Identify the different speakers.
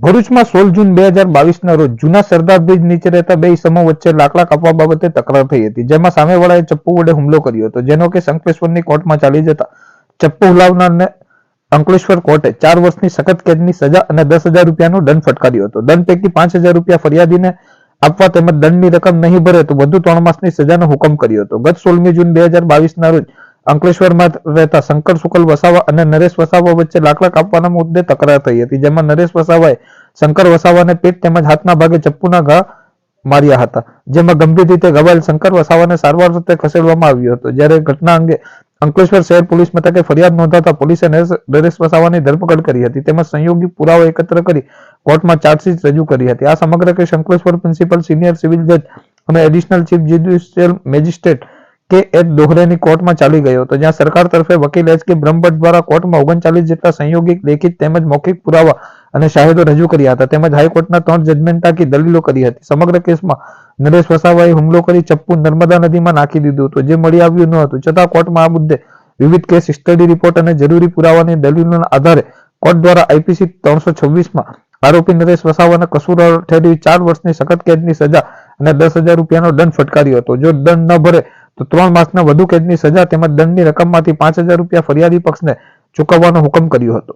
Speaker 1: ભરૂચમાં 16 જૂન 2022ના રોજ જૂના સરદાર બ્રિજ નીચે રહેતા બે ઇસમો વચ્ચે લાકડા કાપવા બાબતે તકરાર થઈ હતી, જેમાં સામેવાળાએ ચપ્પુ વડે હુમલો કર્યો હતો, જેનો કેસ અંકલેશ્વરની કોર્ટમાં ચાલી જતા ચપ્પુ હુમલાવનારને અંકલેશ્વર કોર્ટે 4 વર્ષની સખત કેદની સજા અને 10,000 રૂપિયાનો દંડ ફટકાર્યો હતો. દંડ પૈકી 5,000 રૂપિયા ફરિયાદીને આપવા તેમજ દંડની રકમ નહીં ભરે તો વધુ 3 માસની સજાનો હુકમ કર્યો હતો. ગત 16 જૂન 2022ના રોજ અંકલેશ્વરમાં રહેતા શંકર શુકલ વસાવા અને નરેશ વસાવા વચ્ચે લાકડા કાપવાના મુદ્દે તકરાર થઈ હતી, જેમાં નરેશ વસાવાએ શંકર વસાવાને પીઠ તેમજ હાથના ભાગે ચપ્પુના ઘા માર્યા હતા, જેમાં ગંભીર રીતે ઘવાયેલ શંકર વસાવાને સારવાર અર્થે ખસેડવામાં આવ્યો હતો. જ્યારે ઘટના અંગે અંકલેશ્વર શહેર પોલીસ મથકે ફરિયાદ નોંધાતા પોલીસે નરેશ વસાવાની ધરપકડ કરી હતી તેમજ સંયોગી પુરાવા એકત્ર કરી કોર્ટમાં ચાર્જશીટ રજૂ કરી હતી. આ સમગ્ર case Ankleshwar principal senior civil જજ અને એડિશનલ ચીફ જ્યુડિશિયલ મેજિસ્ટ્રેટ કે દોહરેની કોર્ટમાં ચાલી ગયો હતો, જ્યાં સરકાર તરફે વકીલ HK બ્રહ્મભટ્ટ દ્વારા કોર્ટમાં 39 જેટલા સંયોગિક, લેખિત તેમજ મૌખિક પુરાવા અને શાહીદો રજૂ કર્યા હતા તેમજ હાઈકોર્ટના 3 જજમેન્ટ ટાંકી દલીલો કરી હતી. સમગ્ર કેસમાં નરેશ વસાવાએ હુમલો કરી ચપ્પુ નર્મદા નદીમાં નાખી દીધું હતું, જે મળી આવ્યું ન હતું. છતાં કોર્ટમાં આ મુદ્દે વિવિધ કેસ સ્ટડી રિપોર્ટ અને જરૂરી પુરાવાની દલીલોના આધારે કોર્ટ દ્વારા IPC 326માં આરોપી નરેશ વસાવાને કસૂરવાર ઠેરવી 4 વર્ષની સખત કેદની સજા અને 10,000 રૂપિયાનો દંડ ફટકાર્યો હતો. જો દંડ ન ભરે તો 3 માસના વધુ કેદની સજા તેમજ દંડની રકમમાંથી 5,000 રૂપિયા ફરિયાદી પક્ષને ચૂકવવાનો હુકમ કર્યો હતો.